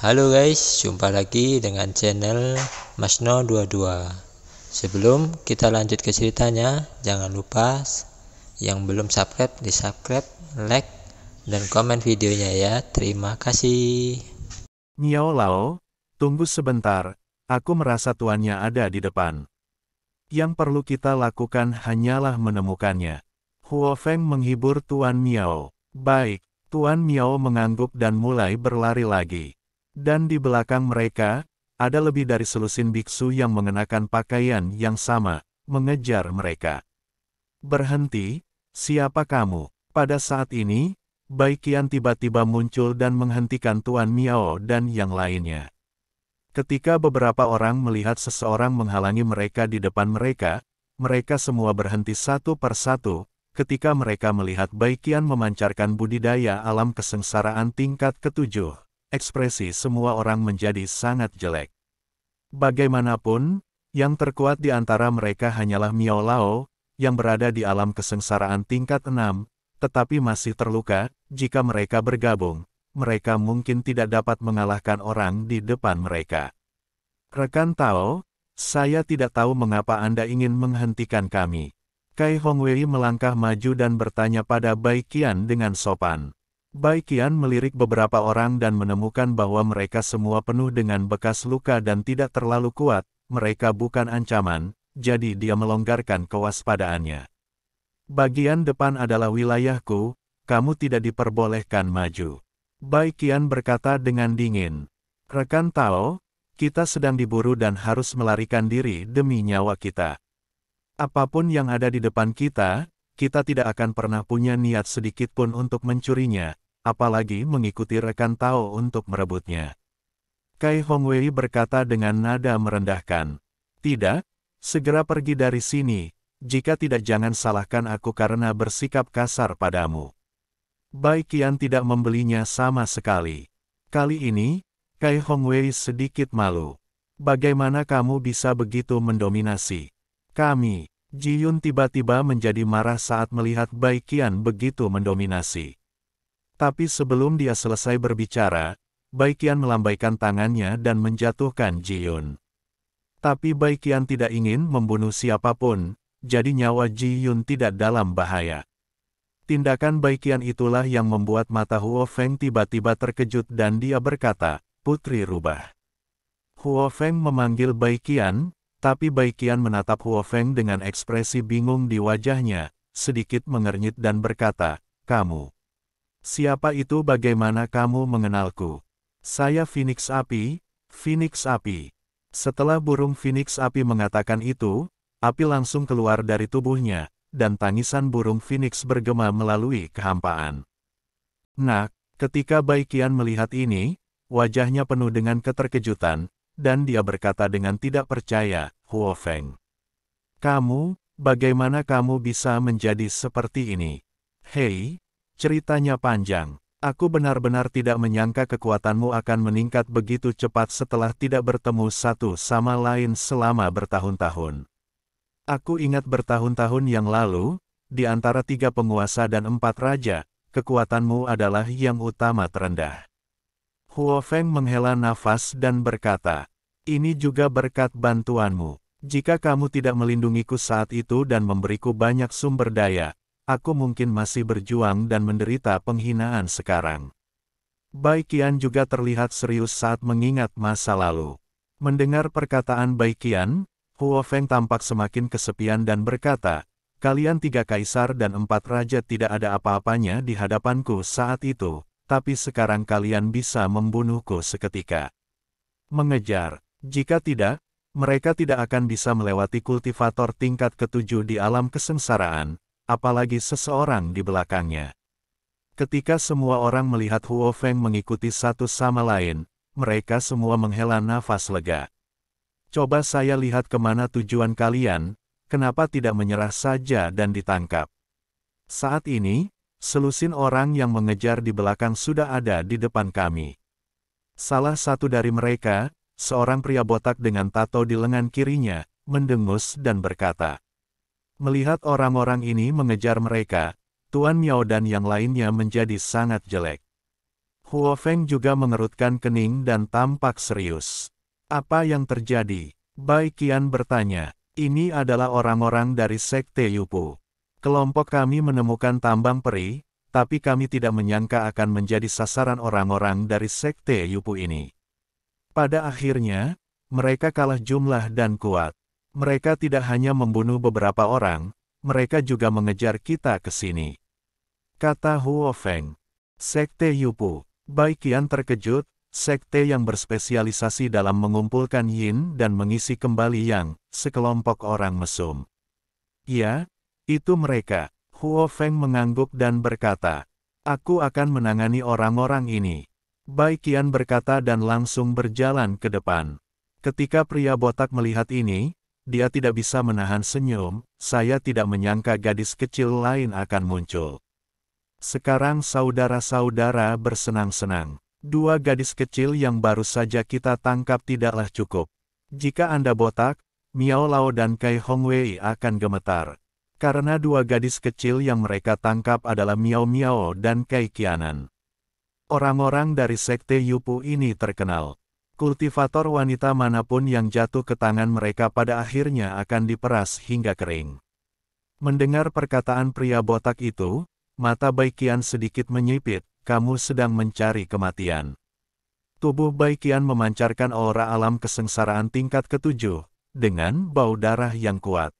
Halo guys, jumpa lagi dengan channel Masno22. Sebelum kita lanjut ke ceritanya, jangan lupa yang belum subscribe di subscribe, like, dan komen videonya ya. Terima kasih. Miao Lao, tunggu sebentar, aku merasa tuannya ada di depan. Yang perlu kita lakukan hanyalah menemukannya. Huo Feng menghibur Tuan Miao. Baik, Tuan Miao mengangguk dan mulai berlari lagi. Dan di belakang mereka, ada lebih dari selusin biksu yang mengenakan pakaian yang sama, mengejar mereka. Berhenti, siapa kamu? Pada saat ini, Bai Qian tiba-tiba muncul dan menghentikan Tuan Miao dan yang lainnya. Ketika beberapa orang melihat seseorang menghalangi mereka di depan mereka, mereka semua berhenti satu persatu, ketika mereka melihat Bai Qian memancarkan budidaya alam kesengsaraan tingkat ketujuh. Ekspresi semua orang menjadi sangat jelek. Bagaimanapun, yang terkuat di antara mereka hanyalah Miao Lao, yang berada di alam kesengsaraan tingkat 6, tetapi masih terluka. Jika mereka bergabung, mereka mungkin tidak dapat mengalahkan orang di depan mereka. Rekan Tao, saya tidak tahu mengapa Anda ingin menghentikan kami. Kai Hongwei melangkah maju dan bertanya pada Bai Qian dengan sopan. Bai Qian melirik beberapa orang dan menemukan bahwa mereka semua penuh dengan bekas luka dan tidak terlalu kuat. Mereka bukan ancaman, jadi dia melonggarkan kewaspadaannya. Bagian depan adalah wilayahku, kamu tidak diperbolehkan maju. Bai Qian berkata dengan dingin. Rekan Tao, kita sedang diburu dan harus melarikan diri demi nyawa kita. Apapun yang ada di depan kita tidak akan pernah punya niat sedikit pun untuk mencurinya, apalagi mengikuti rekan Tao untuk merebutnya. Kai Hongwei berkata dengan nada merendahkan. Tidak, segera pergi dari sini, jika tidak jangan salahkan aku karena bersikap kasar padamu. Bai Qian tidak membelinya sama sekali. Kali ini, Kai Hongwei sedikit malu. Bagaimana kamu bisa begitu mendominasi kami? Ji Yun tiba-tiba menjadi marah saat melihat Bai Qian begitu mendominasi. Tapi sebelum dia selesai berbicara, Bai Qian melambaikan tangannya dan menjatuhkan Ji Yun. Tapi Bai Qian tidak ingin membunuh siapapun, jadi nyawa Ji Yun tidak dalam bahaya. Tindakan Bai Qian itulah yang membuat mata Huo Feng tiba-tiba terkejut dan dia berkata, "Putri rubah." Huo Feng memanggil Bai Qian, tapi Bai Qian menatap Huo Feng dengan ekspresi bingung di wajahnya, sedikit mengernyit dan berkata, "Kamu. Siapa itu? Bagaimana kamu mengenalku?" "Saya Phoenix Api, Phoenix Api." Setelah burung Phoenix Api mengatakan itu, api langsung keluar dari tubuhnya, dan tangisan burung Phoenix bergema melalui kehampaan. Nah, ketika Bai Qian melihat ini, wajahnya penuh dengan keterkejutan, dan dia berkata dengan tidak percaya, "Huo Feng. Kamu, bagaimana kamu bisa menjadi seperti ini?" "Hei, ceritanya panjang. Aku benar-benar tidak menyangka kekuatanmu akan meningkat begitu cepat setelah tidak bertemu satu sama lain selama bertahun-tahun. Aku ingat bertahun-tahun yang lalu, di antara 3 penguasa dan 4 raja, kekuatanmu adalah yang utama terendah." Huo Feng menghela nafas dan berkata, "Ini juga berkat bantuanmu. Jika kamu tidak melindungiku saat itu dan memberiku banyak sumber daya, aku mungkin masih berjuang dan menderita penghinaan sekarang." Bai Qian juga terlihat serius saat mengingat masa lalu. Mendengar perkataan Bai Qian, Huo Feng tampak semakin kesepian dan berkata, "Kalian 3 kaisar dan 4 raja tidak ada apa-apanya di hadapanku saat itu. Tapi sekarang kalian bisa membunuhku seketika. Mengejar, jika tidak, mereka tidak akan bisa melewati kultivator tingkat ketujuh di alam kesengsaraan, apalagi seseorang di belakangnya." Ketika semua orang melihat Huo Feng mengikuti satu sama lain, mereka semua menghela nafas lega. "Coba saya lihat kemana tujuan kalian, kenapa tidak menyerah saja dan ditangkap?" Saat ini, selusin orang yang mengejar di belakang sudah ada di depan kami. Salah satu dari mereka, seorang pria botak dengan tato di lengan kirinya, mendengus dan berkata. Melihat orang-orang ini mengejar mereka, Tuan Miao dan yang lainnya menjadi sangat jelek. Huo Feng juga mengerutkan kening dan tampak serius. Apa yang terjadi? Bai Qian bertanya. Ini adalah orang-orang dari Sekte Yupu. Kelompok kami menemukan tambang peri, tapi kami tidak menyangka akan menjadi sasaran orang-orang dari Sekte Yupu ini. Pada akhirnya, mereka kalah jumlah dan kuat. Mereka tidak hanya membunuh beberapa orang, mereka juga mengejar kita ke sini. Kata Huo Feng. Sekte Yupu. Bai Qian terkejut, sekte yang berspesialisasi dalam mengumpulkan yin dan mengisi kembali yang, sekelompok orang mesum. Ya, itu mereka. Huo Feng mengangguk dan berkata, aku akan menangani orang-orang ini. Bai Qian berkata dan langsung berjalan ke depan. Ketika pria botak melihat ini, dia tidak bisa menahan senyum, saya tidak menyangka gadis kecil lain akan muncul. Sekarang saudara-saudara bersenang-senang. Dua gadis kecil yang baru saja kita tangkap tidaklah cukup. Jika Anda botak, Miao Lao dan Kai Hongwei akan gemetar. Karena dua gadis kecil yang mereka tangkap adalah Miao Miao dan Kai Qianan. Orang-orang dari Sekte Yupu ini terkenal. Kultivator wanita manapun yang jatuh ke tangan mereka pada akhirnya akan diperas hingga kering. Mendengar perkataan pria botak itu, mata Bai Qian sedikit menyipit, kamu sedang mencari kematian. Tubuh Bai Qian memancarkan aura alam kesengsaraan tingkat ke-7, dengan bau darah yang kuat.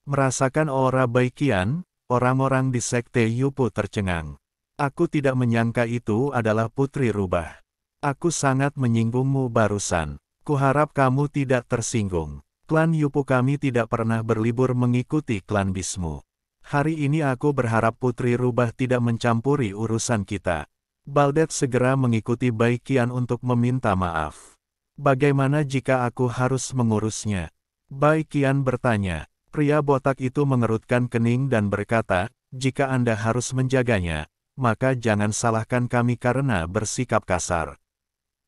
Merasakan aura Bai Qian, orang-orang di Sekte Yupu tercengang. Aku tidak menyangka itu adalah Putri Rubah. Aku sangat menyinggungmu barusan. Kuharap kamu tidak tersinggung. Klan Yupu kami tidak pernah berlibur mengikuti klan Bismu. Hari ini aku berharap Putri Rubah tidak mencampuri urusan kita. Baldet segera mengikuti Bai Qian untuk meminta maaf. Bagaimana jika aku harus mengurusnya? Bai Qian bertanya. Pria botak itu mengerutkan kening dan berkata, jika Anda harus menjaganya, maka jangan salahkan kami karena bersikap kasar.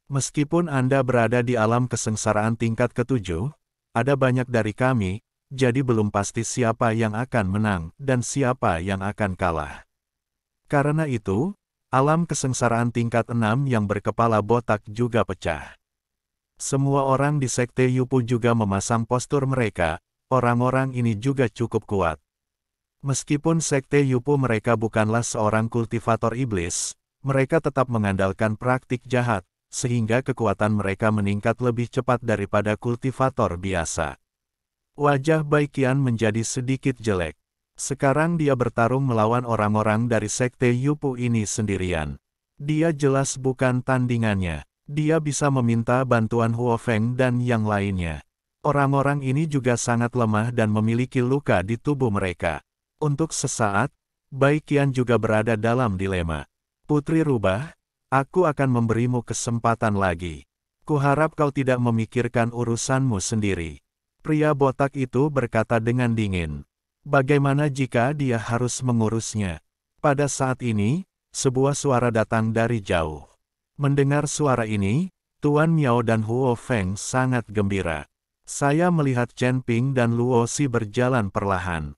Meskipun Anda berada di alam kesengsaraan tingkat ke-7, ada banyak dari kami, jadi belum pasti siapa yang akan menang dan siapa yang akan kalah. Karena itu, alam kesengsaraan tingkat 6 yang berkepala botak juga pecah. Semua orang di Sekte Yupu juga memasang postur mereka, orang-orang ini juga cukup kuat. Meskipun Sekte Yupu mereka bukanlah seorang kultivator iblis, mereka tetap mengandalkan praktik jahat, sehingga kekuatan mereka meningkat lebih cepat daripada kultivator biasa. Wajah Bai Qian menjadi sedikit jelek. Sekarang dia bertarung melawan orang-orang dari Sekte Yupu ini sendirian. Dia jelas bukan tandingannya. Dia bisa meminta bantuan Huo Feng dan yang lainnya. Orang-orang ini juga sangat lemah dan memiliki luka di tubuh mereka. Untuk sesaat, Bai Qian juga berada dalam dilema. Putri Rubah, aku akan memberimu kesempatan lagi. Kuharap kau tidak memikirkan urusanmu sendiri. Pria botak itu berkata dengan dingin. Bagaimana jika dia harus mengurusnya? Pada saat ini, sebuah suara datang dari jauh. Mendengar suara ini, Tuan Miao dan Huo Feng sangat gembira. Saya melihat Chen Ping dan Luo Xi berjalan perlahan.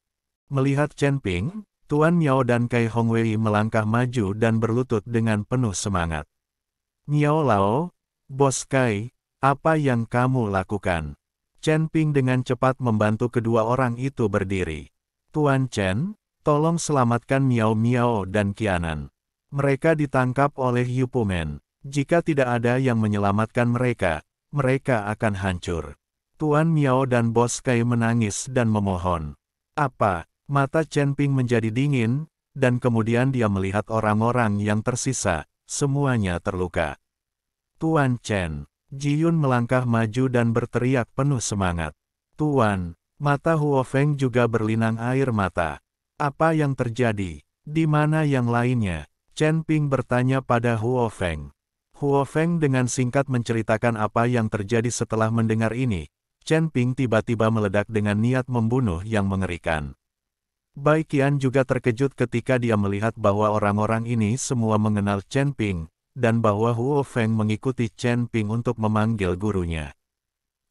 Melihat Chen Ping, Tuan Miao dan Kai Hongwei melangkah maju dan berlutut dengan penuh semangat. Miao Lao, Bos Kai, apa yang kamu lakukan? Chen Ping dengan cepat membantu kedua orang itu berdiri. Tuan Chen, tolong selamatkan Miao Miao dan Qianan. Mereka ditangkap oleh Yupu Men. Jika tidak ada yang menyelamatkan mereka, mereka akan hancur. Tuan Miao dan Bos Kai menangis dan memohon. Apa? Mata Chen Ping menjadi dingin, dan kemudian dia melihat orang-orang yang tersisa, semuanya terluka. Tuan Chen. Ji Yun melangkah maju dan berteriak penuh semangat. Tuan, mata Huo Feng juga berlinang air mata. Apa yang terjadi? Di mana yang lainnya? Chen Ping bertanya pada Huo Feng. Huo Feng dengan singkat menceritakan apa yang terjadi setelah mendengar ini. Chen Ping tiba-tiba meledak dengan niat membunuh yang mengerikan. Bai Qian juga terkejut ketika dia melihat bahwa orang-orang ini semua mengenal Chen Ping, dan bahwa Huo Feng mengikuti Chen Ping untuk memanggil gurunya.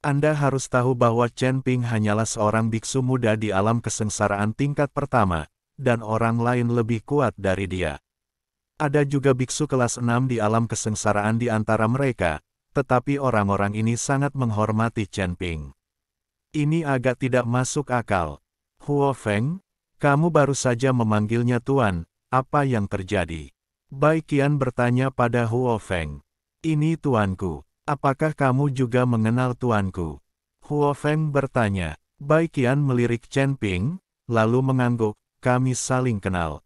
Anda harus tahu bahwa Chen Ping hanyalah seorang biksu muda di alam kesengsaraan tingkat pertama, dan orang lain lebih kuat dari dia. Ada juga biksu kelas 6 di alam kesengsaraan di antara mereka, tetapi orang-orang ini sangat menghormati Chen Ping. Ini agak tidak masuk akal. Huo Feng, kamu baru saja memanggilnya Tuan, apa yang terjadi? Bai Qian bertanya pada Huo Feng. Ini tuanku, apakah kamu juga mengenal tuanku? Huo Feng bertanya. Bai Qian melirik Chen Ping, lalu mengangguk, kami saling kenal.